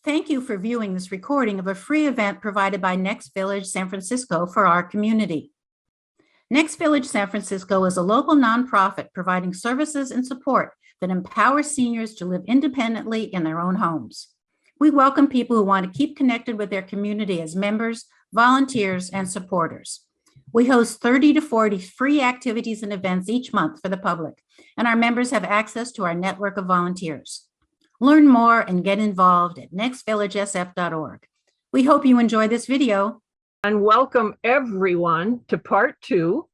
Thank you for viewing this recording of a free event provided by Next Village San Francisco for our community. Next Village San Francisco is a local nonprofit providing services and support that empowers seniors to live independently in their own homes. We welcome people who want to keep connected with their community as members, volunteers, and supporters. We host 30 to 40 free activities and events each month for the public, and our members have access to our network of volunteers. Learn more and get involved at nextvillagesf.org. We hope you enjoy this video. And welcome everyone to part 2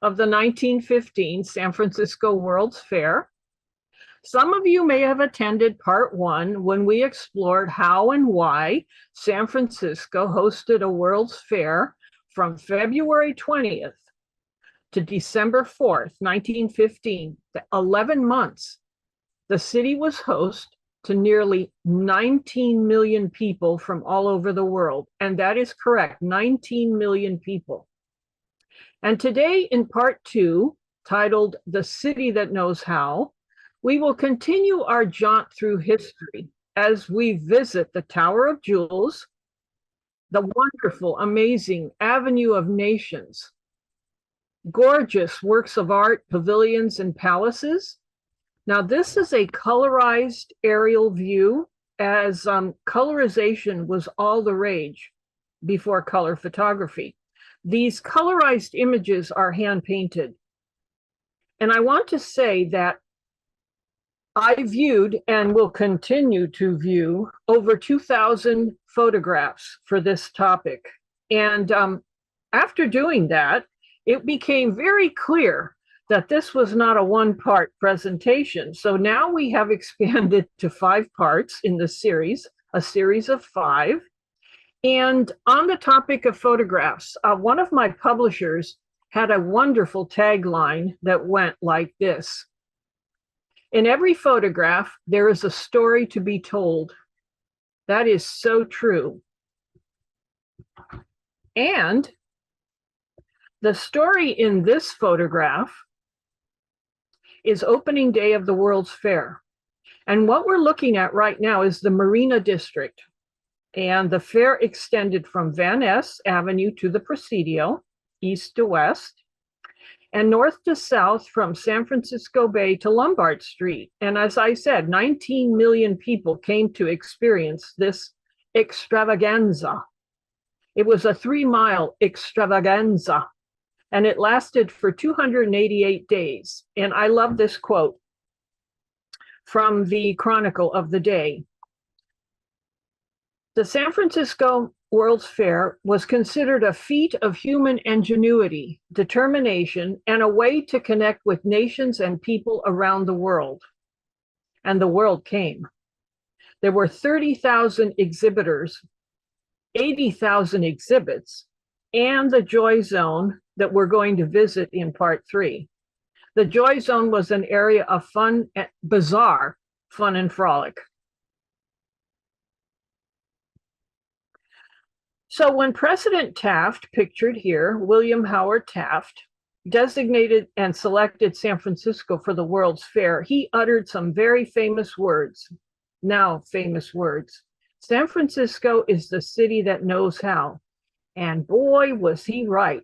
of the 1915 San Francisco World's Fair. Some of you may have attended part 1 when we explored how and why San Francisco hosted a World's Fair from February 20th to December 4th, 1915, 11 months. The city was host to nearly 19 million people from all over the world. And that is correct, 19 million people. And today in part 2, titled The City That Knows How, we will continue our jaunt through history as we visit the Tower of Jewels, the wonderful, amazing Avenue of Nations, gorgeous works of art, pavilions, and palaces. Now, this is a colorized aerial view, as colorization was all the rage before color photography. These colorized images are hand-painted. And I want to say that I viewed and will continue to view over 2,000 photographs for this topic. And after doing that, it became very clear that this was not a one-part presentation. So now we have expanded to 5 parts in the series, a series of 5. And on the topic of photographs, one of my publishers had a wonderful tagline that went like this: in every photograph, there is a story to be told. That is so true. And the story in this photograph is opening day of the World's Fair. And what we're looking at right now is the Marina District. And the fair extended from Van Ness Avenue to the Presidio, east to west, and north to south from San Francisco Bay to Lombard Street. And as I said, 19 million people came to experience this extravaganza. It was a 3-mile extravaganza, and it lasted for 288 days. And I love this quote from the Chronicle of the day. The San Francisco World's Fair was considered a feat of human ingenuity, determination, and a way to connect with nations and people around the world. And the world came. There were 30,000 exhibitors, 80,000 exhibits, and the Joy Zone that we're going to visit in part 3. The Joy Zone was an area of fun, bizarre fun and frolic. So when President Taft, pictured here, William Howard Taft, designated and selected San Francisco for the World's Fair, he uttered some very famous words, now famous words. San Francisco is the city that knows how. And boy, was he right.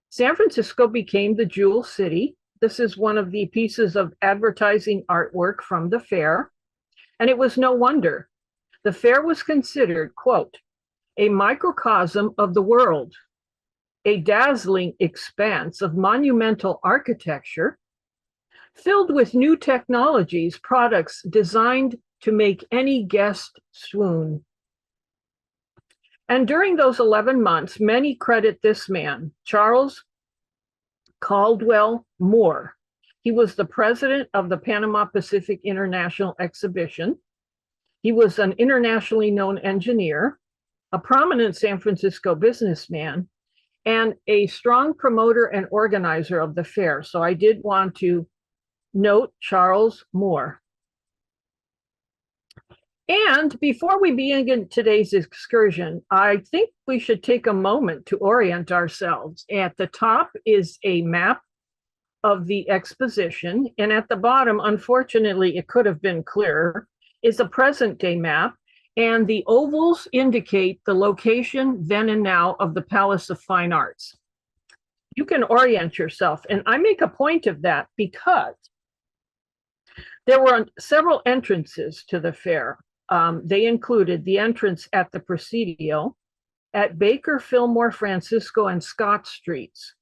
San Francisco became the Jewel City. This is one of the pieces of advertising artwork from the fair. And it was no wonder. The fair was considered, quote, a microcosm of the world, a dazzling expanse of monumental architecture filled with new technologies, products designed to make any guest swoon. And during those 11 months, many credit this man, Charles Caldwell Moore. He was the president of the Panama Pacific International Exhibition. He was an internationally known engineer, a prominent San Francisco businessman, and a strong promoter and organizer of the fair. So I did want to note Charles Moore. And before we begin today's excursion, I think we should take a moment to orient ourselves. At the top is a map of the exposition, and at the bottom, unfortunately, it could have been clearer, is a present-day map. And the ovals indicate the location then and now of the Palace of Fine Arts. You can orient yourself. And I make a point of that because there were several entrances to the fair. They included the entrance at the Presidio, at Baker, Fillmore, Francisco, and Scott Streets.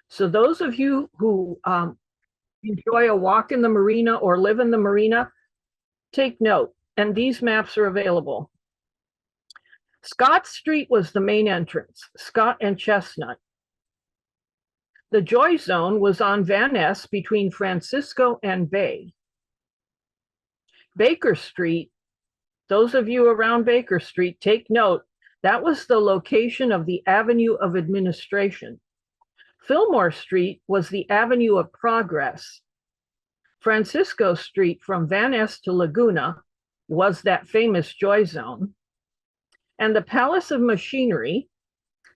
So those of you who enjoy a walk in the marina or live in the marina, take note, and these maps are available. Scott Street was the main entrance, Scott and Chestnut. The Joy Zone was on Van Ness between Francisco and Bay. Baker Street, those of you around Baker Street, take note, that was the location of the Avenue of Administration. Fillmore Street was the Avenue of Progress. Francisco Street from Van Ness to Laguna was that famous Joy Zone. And the Palace of Machinery,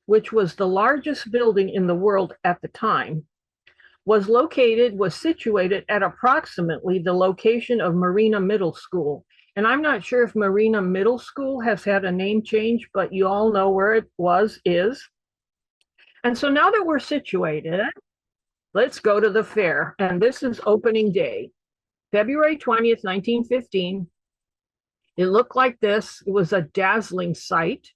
which was the largest building in the world at the time, was situated at approximately the location of Marina Middle School. And I'm not sure if Marina Middle School has had a name change, but you all know where it is. And so now that we're situated, let's go to the fair. And this is opening day, February 20th, 1915. It looked like this. It was a dazzling sight.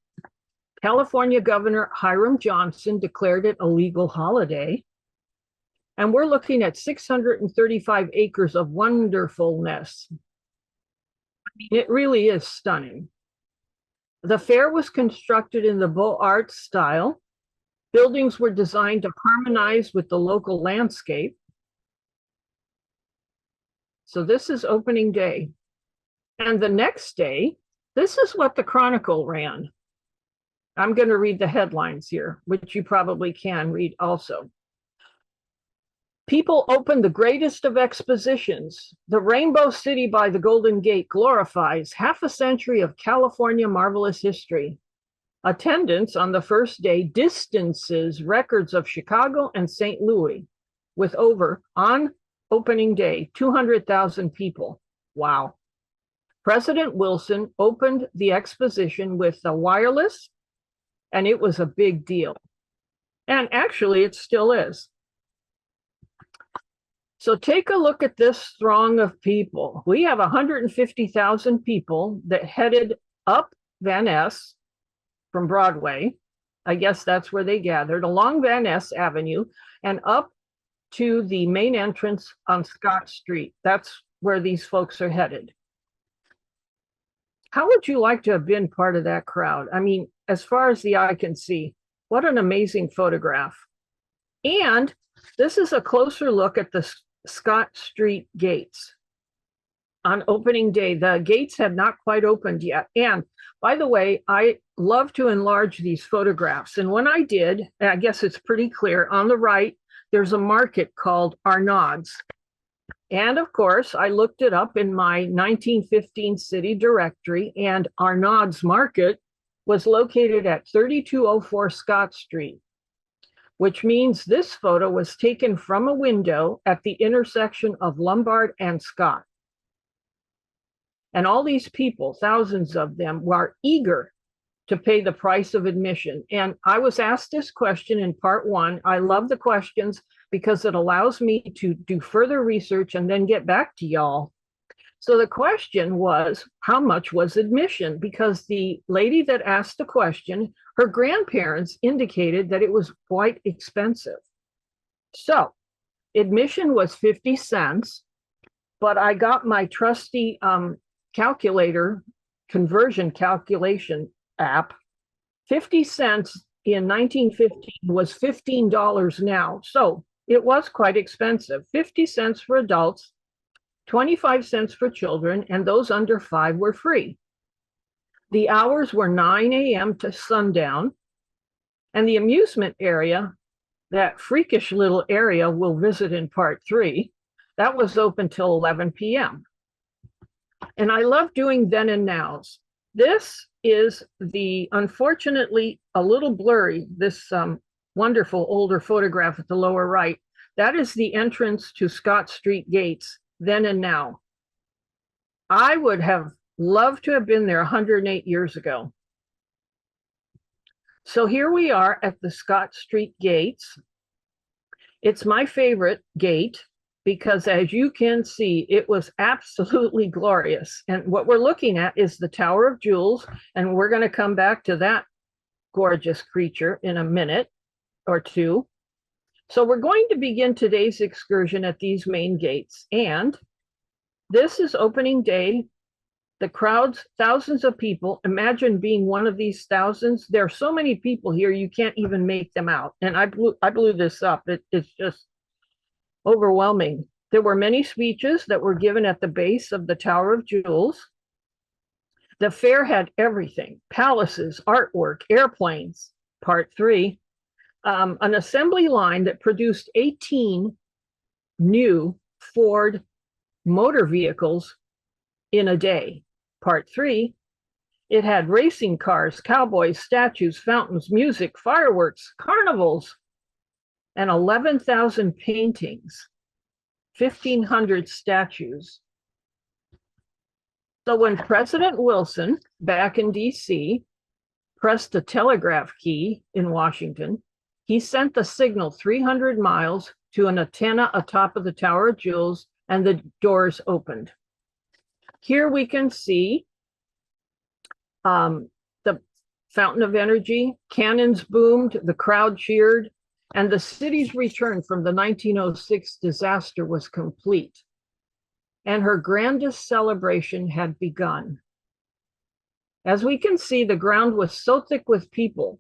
California Governor Hiram Johnson declared it a legal holiday. And we're looking at 635 acres of wonderfulness. It really is stunning. The fair was constructed in the Beaux Arts style. Buildings were designed to harmonize with the local landscape. So this is opening day. And the next day, this is what the Chronicle ran. I'm going to read the headlines here, which you probably can read also. People opened the greatest of expositions. The Rainbow City by the Golden Gate glorifies half a century of California marvelous history. Attendance on the first day distances records of Chicago and St. Louis, with over, on opening day, 200,000 people. Wow. President Wilson opened the exposition with the wireless, and it was a big deal. And actually, it still is. So take a look at this throng of people. We have 150,000 people that headed up Van Ness from Broadway. I guess that's where they gathered, along Van Ness Avenue and up to the main entrance on Scott Street. That's where these folks are headed. How would you like to have been part of that crowd? I mean, as far as the eye can see, what an amazing photograph. And this is a closer look at the Scott Street gates. On opening day, the gates had not quite opened yet. And by the way, I love to enlarge these photographs. And when I did, I guess it's pretty clear, on the right, there's a market called Arnaud's. And of course, I looked it up in my 1915 city directory, and Arnaud's Market was located at 3204 Scott Street, which means this photo was taken from a window at the intersection of Lombard and Scott. And all these people, thousands of them, were eager to pay the price of admission. And I was asked this question in part one. I love the questions because it allows me to do further research and then get back to y'all. So the question was, how much was admission? Because the lady that asked the question, her grandparents indicated that it was quite expensive. So admission was 50 cents, but I got my trusty conversion calculation app. 50 cents in 1915 was $15 now. So it was quite expensive. 50 cents for adults, 25 cents for children, and those under 5 were free. The hours were 9 a.m. to sundown, and the amusement area, that freakish little area we'll visit in part 3, that was open till 11 p.m. And I love doing then and nows. This is the, unfortunately, a little blurry, this wonderful older photograph at the lower right. That is the entrance to Scott Street gates, then and now. I would have Love to have been there 108 years ago. So here we are at the Scott Street gates. It's my favorite gate because, as you can see, it was absolutely glorious. And what we're looking at is the Tower of Jewels, and we're going to come back to that gorgeous creature in a minute or two. So we're going to begin today's excursion at these main gates. And this is opening day. The crowds, thousands of people. Imagine being one of these thousands. There are so many people here, you can't even make them out. And I blew this up. It's just overwhelming. There were many speeches that were given at the base of the Tower of Jewels. The fair had everything: palaces, artwork, airplanes. Part 3. An assembly line that produced 18 new Ford motor vehicles in a day. Part 3, it had racing cars, cowboys, statues, fountains, music, fireworks, carnivals, and 11,000 paintings, 1,500 statues. So when President Wilson, back in DC, pressed the telegraph key in Washington, he sent the signal 300 miles to an antenna atop of the Tower of Jewels, and the doors opened. Here we can see the fountain of energy. Cannons boomed, the crowd cheered, and the city's return from the 1906 disaster was complete. And her grandest celebration had begun. As we can see, the ground was so thick with people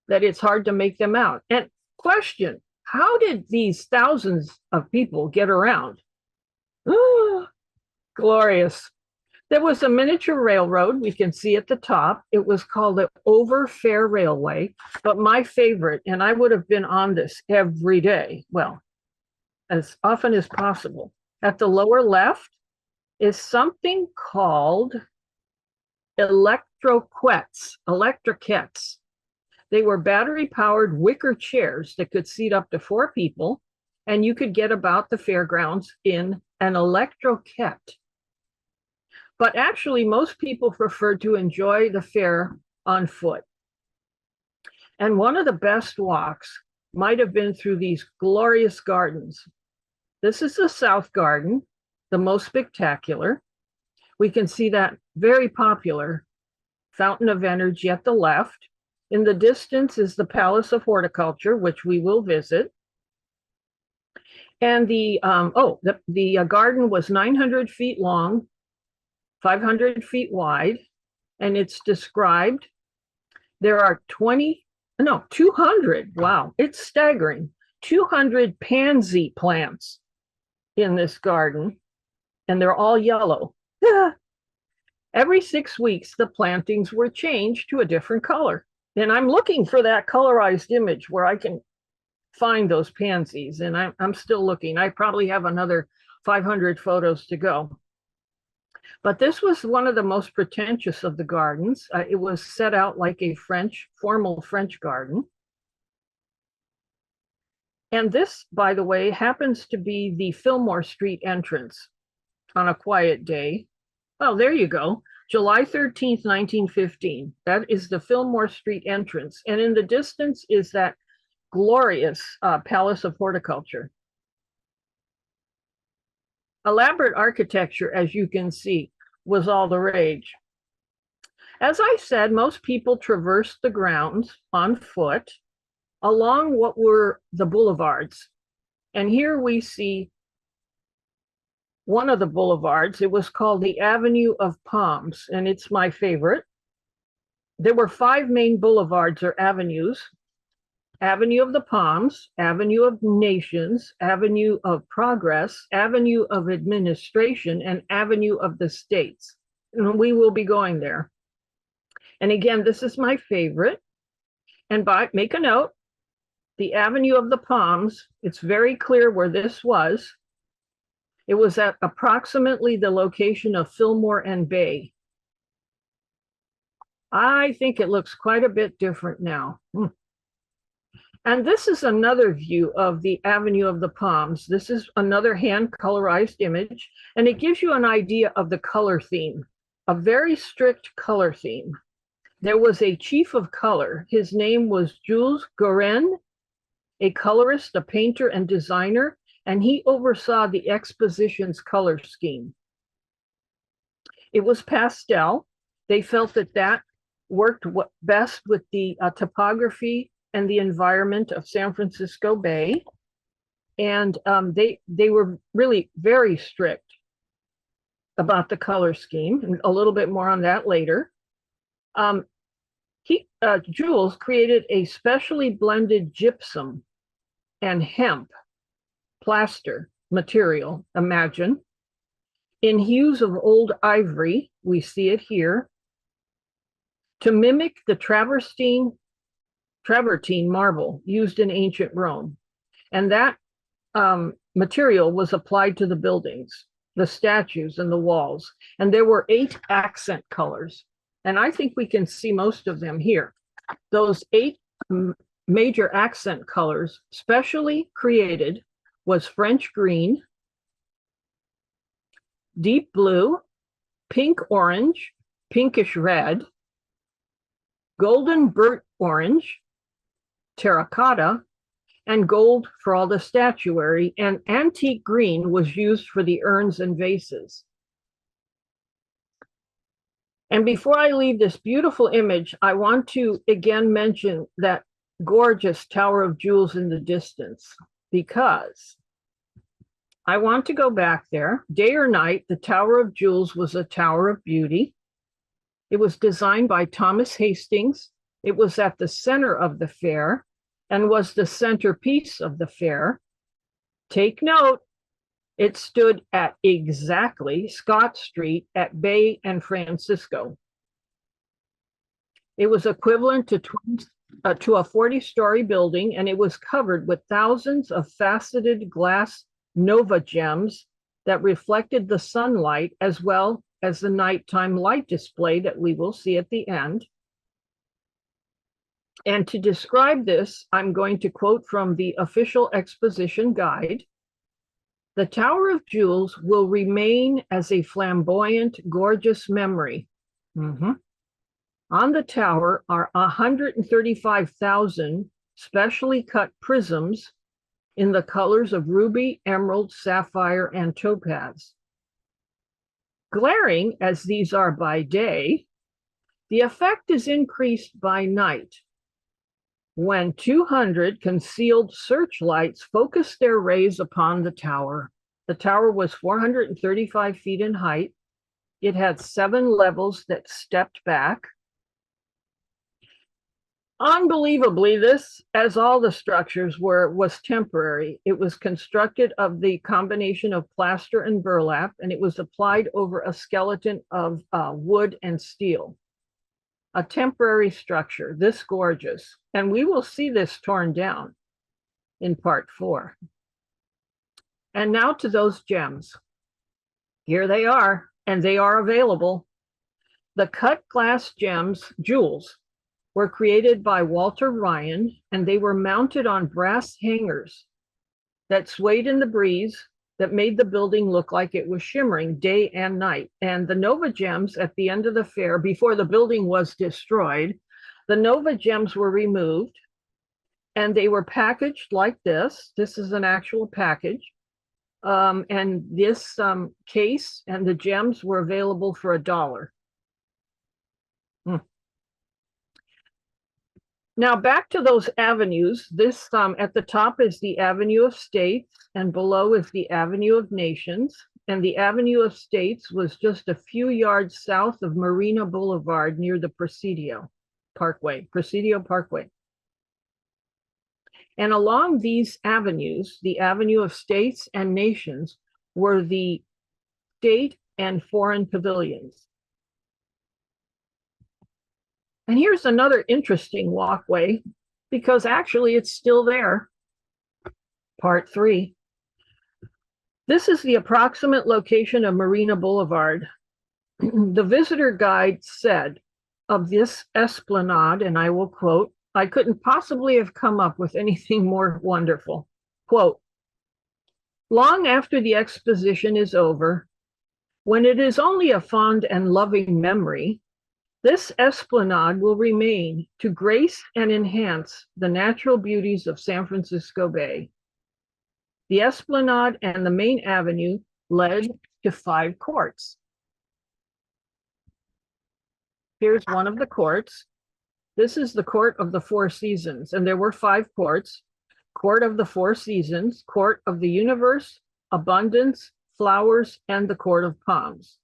that it's hard to make them out. And question, how did these thousands of people get around? Oh, glorious. There was a miniature railroad we can see at the top. It was called the Overfair Railway, but my favorite, and I would have been on this every day, well, as often as possible. At the lower left is something called electroquettes. They were battery-powered wicker chairs that could seat up to 4 people, and you could get about the fairgrounds in an electroquette. But actually, most people preferred to enjoy the fair on foot. And one of the best walks might have been through these glorious gardens. This is the South Garden, the most spectacular. We can see that very popular fountain of energy at the left. In the distance is the Palace of Horticulture, which we will visit. And the garden was 900 feet long, 500 feet wide, and it's described. There are 200, wow, it's staggering, 200 pansy plants in this garden, and they're all yellow. Every 6 weeks, the plantings were changed to a different color. And I'm looking for that colorized image where I can find those pansies, and I'm still looking. I probably have another 500 photos to go. But this was one of the most pretentious of the gardens. It was set out like a formal French garden. And this, by the way, happens to be the Fillmore Street entrance on a quiet day. Oh, there you go. July 13th, 1915. That is the Fillmore Street entrance. And in the distance is that glorious Palace of Horticulture. Elaborate architecture, as you can see, was all the rage. As I said, most people traversed the grounds on foot along what were the boulevards. And here we see one of the boulevards. It was called the Avenue of Palms, and it's my favorite. There were 5 main boulevards or avenues: Avenue of the Palms, Avenue of Nations, Avenue of Progress, Avenue of Administration, and Avenue of the States. And we will be going there. And again, this is my favorite. And make a note, the Avenue of the Palms, it's very clear where this was. It was at approximately the location of Fillmore and Bay. I think it looks quite a bit different now. And this is another view of the Avenue of the Palms. This is another hand colorized image, and it gives you an idea of the color theme. a very strict color theme. There was a chief of color. His name was Jules Goren, a colorist, a painter, and designer, and he oversaw the exposition's color scheme. It was pastel. They felt that that worked best with the topography and the environment of San Francisco Bay. And they were really very strict about the color scheme, and a little bit more on that later. Jules created a specially blended gypsum and hemp plaster material, imagine, in hues of old ivory, we see it here, to mimic the travertine marble used in ancient Rome. And that material was applied to the buildings, the statues, and the walls. And there were 8 accent colors. And I think we can see most of them here. Those 8 major accent colors specially created was French green, deep blue, pink orange, pinkish red, golden burnt orange, terracotta, and gold for all the statuary, and antique green was used for the urns and vases. And before I leave this beautiful image, I want to again mention that gorgeous Tower of Jewels in the distance, because I want to go back there. Day or night, the Tower of Jewels was a tower of beauty. It was designed by Thomas Hastings. It was at the center of the fair and was the centerpiece of the fair. Take note, it stood at exactly Scott Street at Bay and Francisco. It was equivalent to a 40-story building, and it was covered with thousands of faceted glass nova gems that reflected the sunlight, as well as the nighttime light display that we will see at the end. And to describe this, I'm going to quote from the official exposition guide. The Tower of Jewels will remain as a flamboyant, gorgeous memory. On the tower are 135,000 specially cut prisms in the colors of ruby, emerald, sapphire, and topaz. Glaring as these are by day, the effect is increased by night, when 200 concealed searchlights focus their rays upon the tower. The tower was 435 feet in height. It had 7 levels that stepped back. Unbelievably, this, as all the structures were, was temporary. It was constructed of the combination of plaster and burlap, and it was applied over a skeleton of wood and steel. A temporary structure, this gorgeous. And we will see this torn down in part 4. And now to those gems. Here they are, and they are available. The cut glass jewels, were created by Walter Ryan, and they were mounted on brass hangers that swayed in the breeze that made the building look like it was shimmering day and night. And the Nova gems at the end of the fair, before the building was destroyed, the Nova gems were removed and they were packaged like this. This is an actual package. And this case and the gems were available for $1. Now back to those avenues. This at the top is the Avenue of States, and below is the Avenue of Nations. And the Avenue of States was just a few yards south of Marina Boulevard near the Presidio Parkway. And along these avenues, the Avenue of States and Nations, were the state and foreign pavilions. And here's another interesting walkway, because actually it's still there. Part 3. This is the approximate location of Marina Boulevard. The visitor guide said of this esplanade, and I will quote, "I couldn't possibly have come up with anything more wonderful." Quote, "Long after the exposition is over, When it is only a fond and loving memory, this esplanade will remain to grace and enhance the natural beauties of San Francisco Bay. The esplanade and the main avenue led to 5 courts. Here's one of the courts. This is the Court of the Four Seasons, and there were 5 courts. Court of the Four Seasons, Court of the Universe, Abundance, Flowers, and the Court of Palms.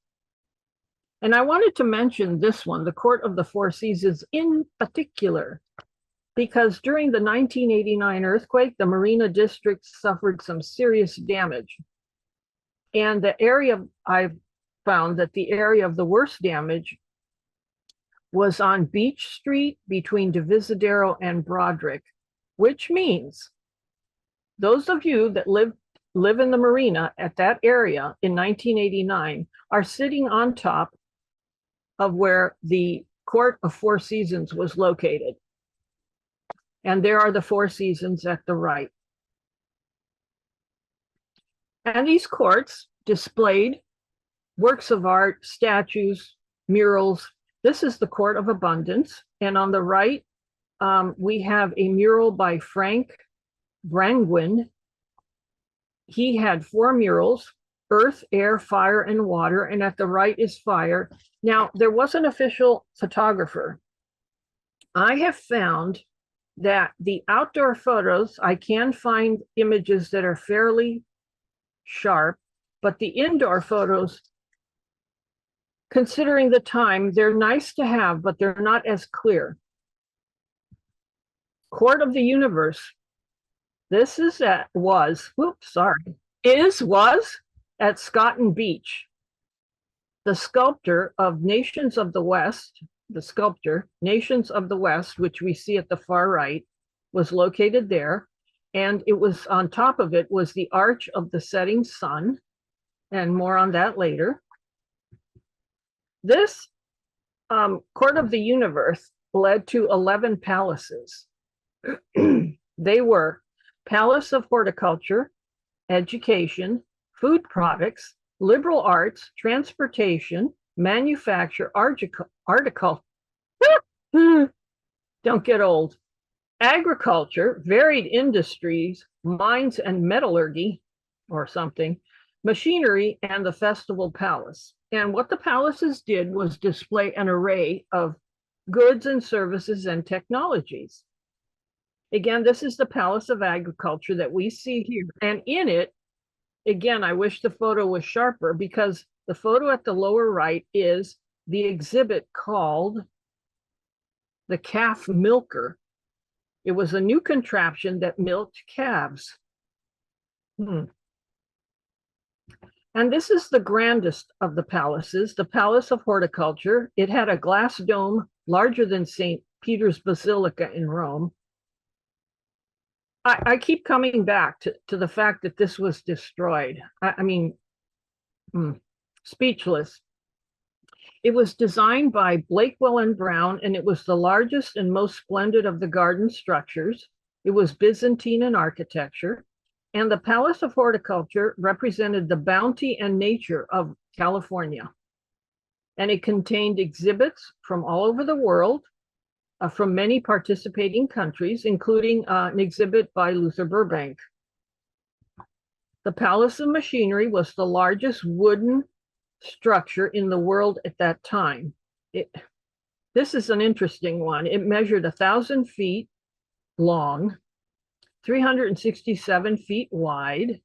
And I wanted to mention this one, the Court of the Four Seasons in particular, because during the 1989 earthquake, the Marina District suffered some serious damage. And the area, I've found that the area of the worst damage was on Beach Street between Divisadero and Broderick, which means those of you that live in the marina at that area in 1989 are sitting on top of where the Court of Four Seasons was located. And there are the Four Seasons at the right. And these courts displayed works of art, statues, murals. This is the Court of Abundance. And on the right, we have a mural by Frank Brangwyn. He had 4 murals: earth, air, fire, and water. And at the right is fire. Now, there was an official photographer. I have found that the outdoor photos, I can find images that are fairly sharp, but the indoor photos, considering the time, they're nice to have, but they're not as clear. Court of the Universe. This is was at Scotton Beach. The sculptor of Nations of the West, Nations of the West, which we see at the far right, was located there. And it was on top of it was the Arch of the Setting Sun, and more on that later. This Court of the Universe led to 11 palaces. They were Palace of Horticulture, Education, Food Products, Liberal Arts, Transportation, Manufacture, Article, don't get old, Agriculture, Varied Industries, Mines and Metallurgy, or something, Machinery, and the Festival Palace. And what the palaces did was display an array of goods and services and technologies. Again, this is the Palace of Agriculture that we see here. And in it, again, I wish the photo was sharper, because the photo at the lower right is the exhibit called the Calf Milker. It was a new contraption that milked calves. And this is the grandest of the palaces, the Palace of Horticulture. It had a glass dome larger than St. Peter's Basilica in Rome. I keep coming back to the fact that this was destroyed. I mean, speechless. It was designed by Blakewell and Brown, and it was the largest and most splendid of the garden structures. It was Byzantine in architecture, and the Palace of Horticulture represented the bounty and nature of California. And it contained exhibits from all over the world, from many participating countries, including an exhibit by Luther Burbank. The Palace of Machinery was the largest wooden structure in the world at that time. This is an interesting one. It measured 1,000 feet long, 367 feet wide,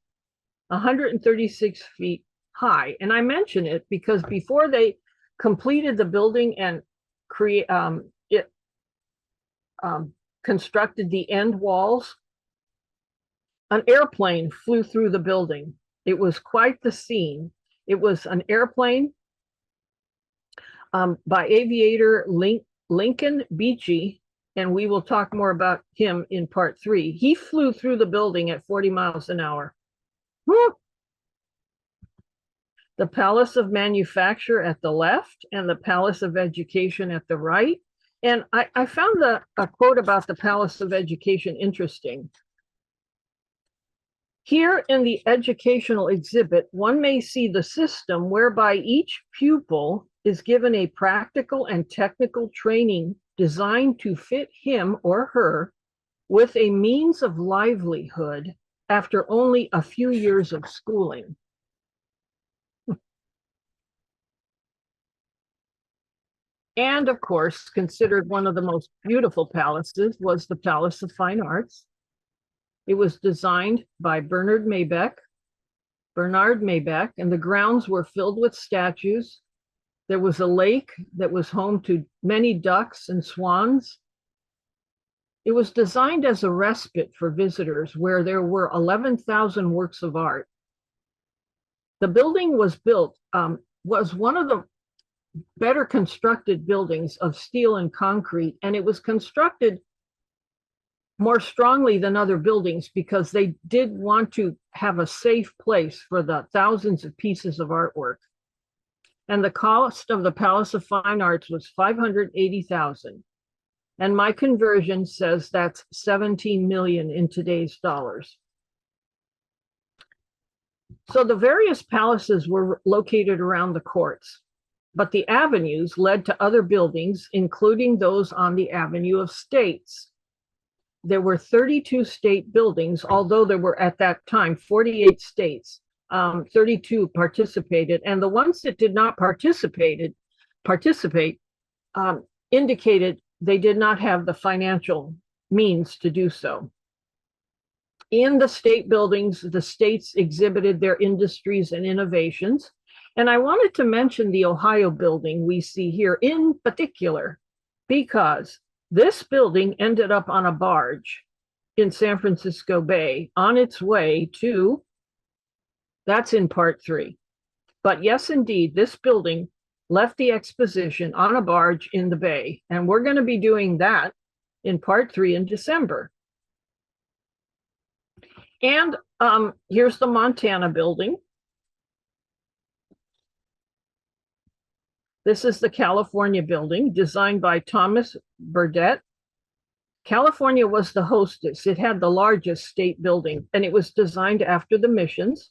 136 feet high. And I mention it because before they completed the building and constructed the end walls, an airplane flew through the building. It was quite the scene. It was an airplane by aviator Lincoln Beechey, and we will talk more about him in part 3. He flew through the building at 40 miles an hour. Woo! The Palace of Manufacture at the left and the Palace of Education at the right. And I found a quote about the Palace of Education interesting. Here in the educational exhibit, one may see the system whereby each pupil is given a practical and technical training designed to fit him or her with a means of livelihood after only a few years of schooling. And of course, considered one of the most beautiful palaces was the Palace of Fine Arts. It was designed by Bernard Maybeck, and the grounds were filled with statues. There was a lake that was home to many ducks and swans. It was designed as a respite for visitors where there were 11,000 works of art. The building was one of the better constructed buildings of steel and concrete, and it was constructed more strongly than other buildings because they did want to have a safe place for the thousands of pieces of artwork. And the cost of the Palace of Fine Arts was $580,000. And my conversion says that's 17 million in today's dollars. So the various palaces were located around the courts, but the avenues led to other buildings, including those on the Avenue of States. There were 32 state buildings, although there were at that time 48 states. 32 participated, and the ones that did not participate indicated they did not have the financial means to do so. In the state buildings, the states exhibited their industries and innovations. And I wanted to mention the Ohio building we see here in particular, because this building ended up on a barge in San Francisco Bay on its way to, that's in part 3. But yes, indeed, this building left the exposition on a barge in the bay. And we're going to be doing that in part 3 in December. And here's the Montana building. This is the California building, designed by Thomas Burdett. California was the hostess. It had the largest state building, and it was designed after the missions.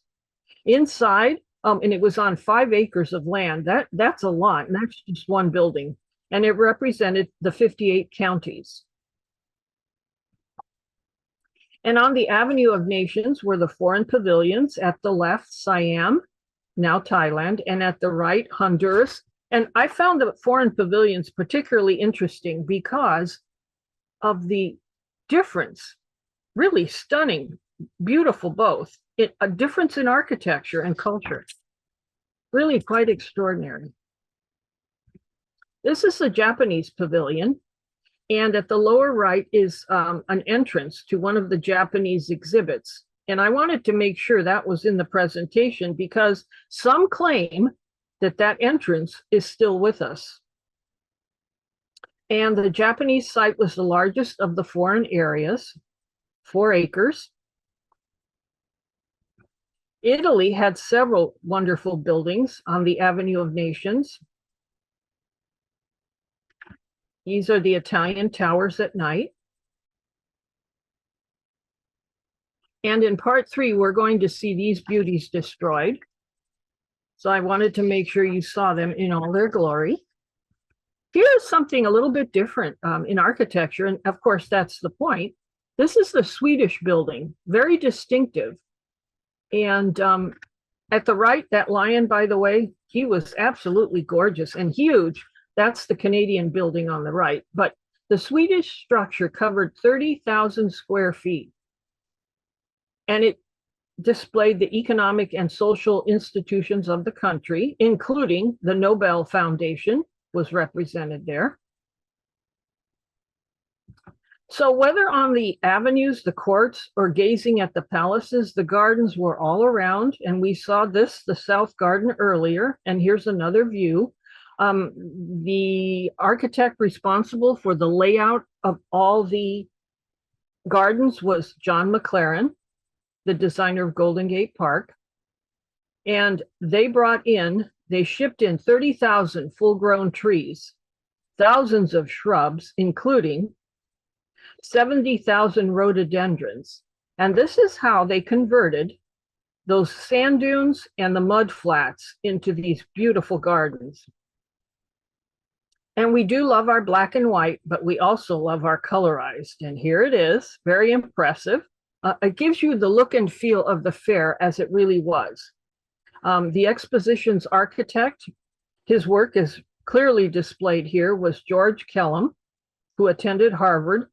Inside, and it was on 5 acres of land. That's a lot, and that's just one building. And it represented the 58 counties. And on the Avenue of Nations were the foreign pavilions. At the left, Siam, now Thailand, and at the right, Honduras. And I found the foreign pavilions particularly interesting because of the difference, really stunning, beautiful both, a difference in architecture and culture, really quite extraordinary. This is the Japanese pavilion, and at the lower right is an entrance to one of the Japanese exhibits. And I wanted to make sure that was in the presentation because some claim that entrance is still with us. And the Japanese site was the largest of the foreign areas, 4 acres. Italy had several wonderful buildings on the Avenue of Nations. These are the Italian towers at night. And in part 3, we're going to see these beauties destroyed. So I wanted to make sure you saw them in all their glory. Here's something a little bit different in architecture, and of course that's the point. This is the Swedish building, very distinctive. And at the right, that lion, by the way, he was absolutely gorgeous and huge. That's the Canadian building on the right. But the Swedish structure covered 30,000 square feet. And it displayed the economic and social institutions of the country, including the Nobel Foundation was represented there. So whether on the avenues, the courts, or gazing at the palaces, the gardens were all around. And we saw this, the South Garden earlier, and here's another view. The architect responsible for the layout of all the gardens was John McLaren, the designer of Golden Gate Park. And they shipped in 30,000 full-grown trees, thousands of shrubs, including 70,000 rhododendrons, And this is how they converted those sand dunes and the mud flats into these beautiful gardens. And we do love our black and white, but we also love our colorized. And here it is, very impressive. It gives you the look and feel of the fair as it really was. The exposition's architect, his work is clearly displayed here, was George Kellum, who attended Harvard,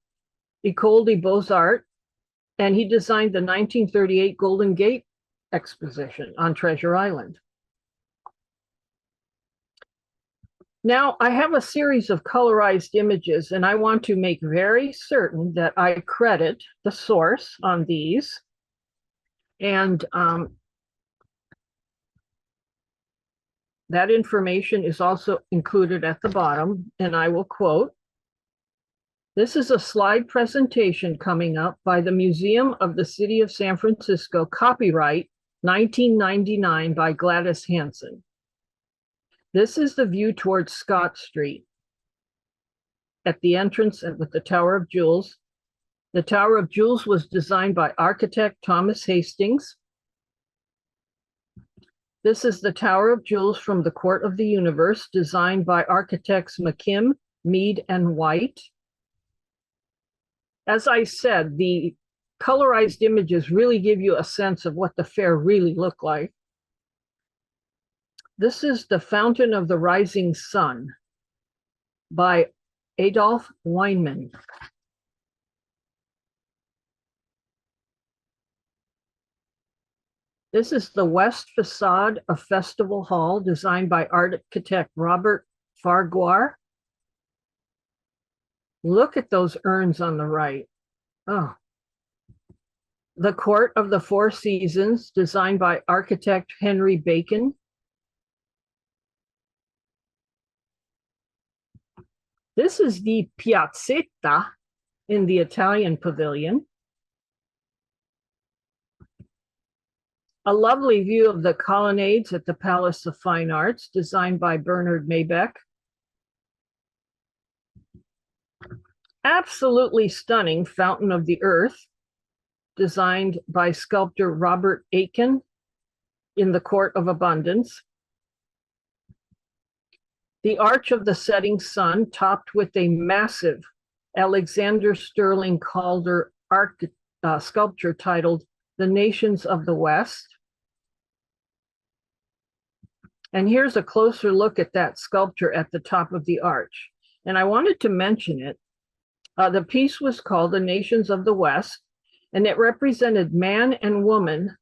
École des Beaux-Arts, and he designed the 1938 Golden Gate Exposition on Treasure Island. Now, I have a series of colorized images, and I want to make very certain that I credit the source on these. And that information is also included at the bottom, and I will quote, "This is a slide presentation coming up by the Museum of the City of San Francisco, copyright 1999 by Gladys Hansen. This is the view towards Scott Street at the entrance with the Tower of Jewels. The Tower of Jewels was designed by architect Thomas Hastings. This is the Tower of Jewels from the Court of the Universe, designed by architects McKim, Mead, and White." As I said, the colorized images really give you a sense of what the fair really looked like. This is the Fountain of the Rising Sun by Adolf Weinman. This is the west facade of Festival Hall, designed by architect Robert Farquhar. Look at those urns on the right. Oh. The Court of the Four Seasons, designed by architect Henry Bacon. This is the Piazzetta in the Italian Pavilion. A lovely view of the colonnades at the Palace of Fine Arts, designed by Bernard Maybeck. Absolutely stunning Fountain of the Earth, designed by sculptor Robert Aiken in the Court of Abundance. The Arch of the Setting Sun, topped with a massive Alexander Sterling Calder sculpture titled The Nations of the West. And here's a closer look at that sculpture at the top of the arch. And I wanted to mention it. The piece was called The Nations of the West, and it represented man and woman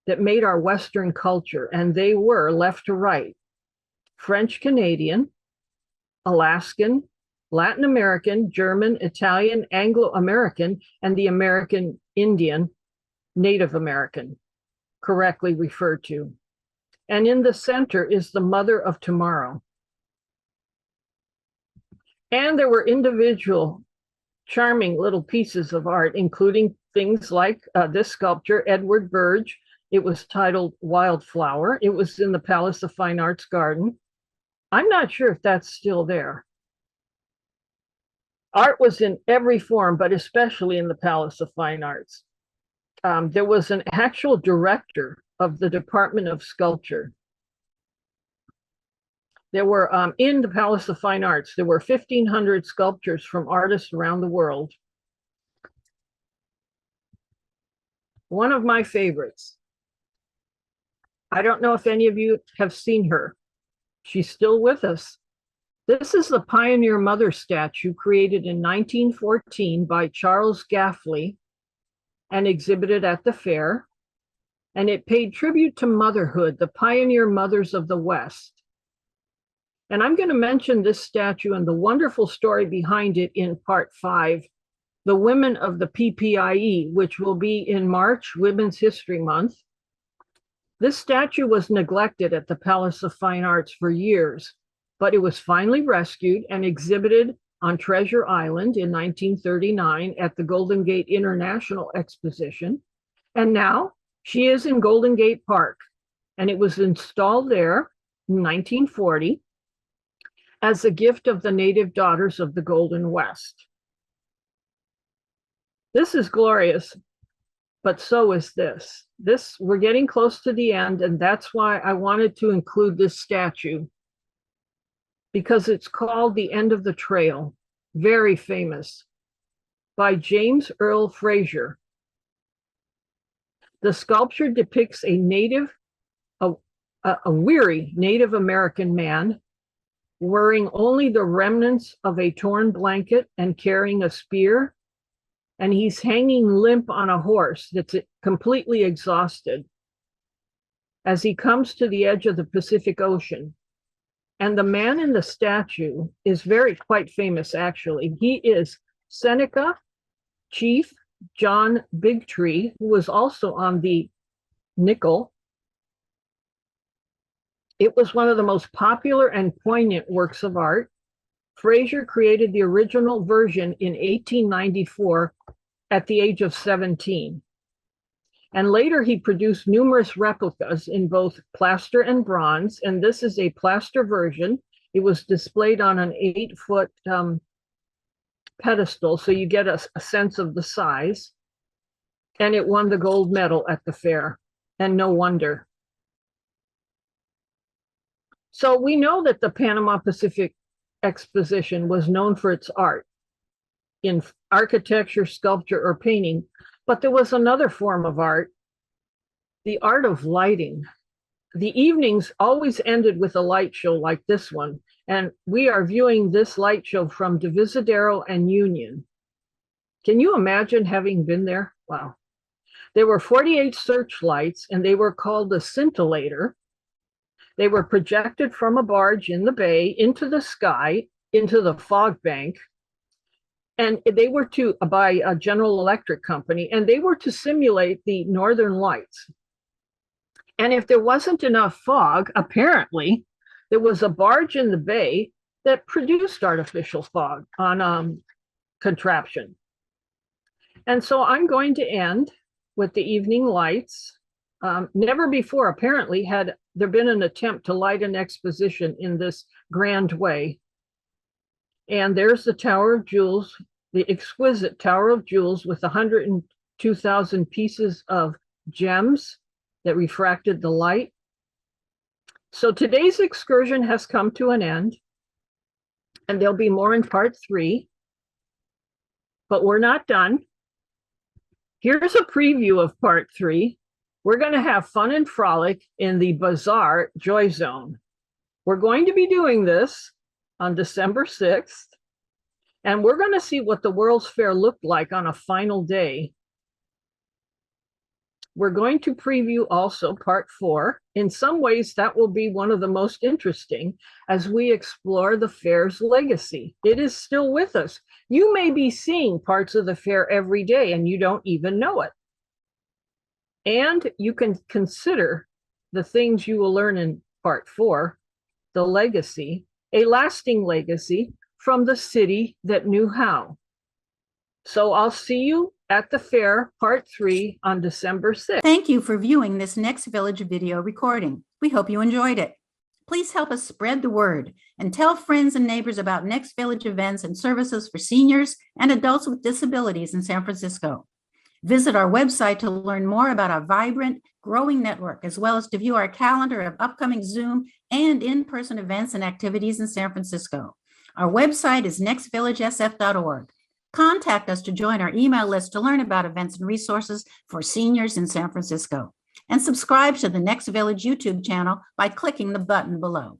that made our Western culture. And they were, left to right, French Canadian, Alaskan, Latin American, German, Italian, Anglo-American, and the American Indian, Native American, correctly referred to. And in the center is the Mother of Tomorrow. And there were individual charming little pieces of art, including things like this sculpture, Edward Burge. It was titled Wildflower. It was in the Palace of Fine Arts Garden. I'm not sure if that's still there. Art was in every form, but especially in the Palace of Fine Arts. There was an actual director of the Department of Sculpture. There were, in the Palace of Fine Arts, there were 1,500 sculptures from artists around the world. One of my favorites. I don't know if any of you have seen her. She's still with us. This is the Pioneer Mother statue created in 1914 by Charles Gaffley and exhibited at the fair. And it paid tribute to motherhood, the pioneer mothers of the West. And I'm going to mention this statue and the wonderful story behind it in part 5, The Women of the PPIE, which will be in March, Women's History Month. This statue was neglected at the Palace of Fine Arts for years, but it was finally rescued and exhibited on Treasure Island in 1939 at the Golden Gate International Exposition. And now she is in Golden Gate Park, and it was installed there in 1940 as a gift of the native daughters of the Golden West. This is glorious. but so is this. We're getting close to the end, and that's why I wanted to include this statue, because it's called The End of the Trail, very famous, by James Earl Fraser. The sculpture depicts a weary Native American man wearing only the remnants of a torn blanket and carrying a spear, and he's hanging limp on a horse that's completely exhausted as he comes to the edge of the Pacific Ocean. And the man in the statue is quite famous, actually. He is Seneca Chief John Bigtree, who was also on the nickel. It was one of the most popular and poignant works of art. Fraser created the original version in 1894 at the age of 17. And later he produced numerous replicas in both plaster and bronze. And this is a plaster version. It was displayed on an 8-foot pedestal, so you get a sense of the size. And it won the gold medal at the fair, and no wonder. So we know that the Panama Pacific Exposition was known for its art in architecture, sculpture, or painting, but there was another form of art, the art of lighting. The evenings always ended with a light show like this one, and we are viewing this light show from Divisadero and Union. Can you imagine having been there? Wow. There were 48 searchlights, and they were called the scintillator. They were projected from a barge in the bay into the sky, into the fog bank. And they were by a General Electric company, and they were to simulate the northern lights. And if there wasn't enough fog, apparently, there was a barge in the bay that produced artificial fog on contraption. And so I'm going to end with the evening lights. Never before, apparently, had there been an attempt to light an exposition in this grand way. And there's the Tower of Jewels, the exquisite Tower of Jewels with 102,000 pieces of gems that refracted the light. So today's excursion has come to an end, and there'll be more in part 3, but we're not done. Here's a preview of part 3. We're going to have fun and frolic in the Bazaar Joy Zone. We're going to be doing this on December 6th, and we're going to see what the World's Fair looked like on a final day. We're going to preview also part 4. In some ways, that will be one of the most interesting as we explore the fair's legacy. It is still with us. You may be seeing parts of the fair every day and you don't even know it. And you can consider the things you will learn in part 4, the legacy, a lasting legacy from the city that knew how. So I'll see you at the fair, part 3, on December 6th. Thank you for viewing this Next Village video recording. We hope you enjoyed it. Please help us spread the word and tell friends and neighbors about Next Village events and services for seniors and adults with disabilities in San Francisco. Visit our website to learn more about our vibrant, growing network, as well as to view our calendar of upcoming Zoom and in-person events and activities in San Francisco. Our website is nextvillagesf.org. Contact us to join our email list to learn about events and resources for seniors in San Francisco. And subscribe to the Next Village YouTube channel by clicking the button below.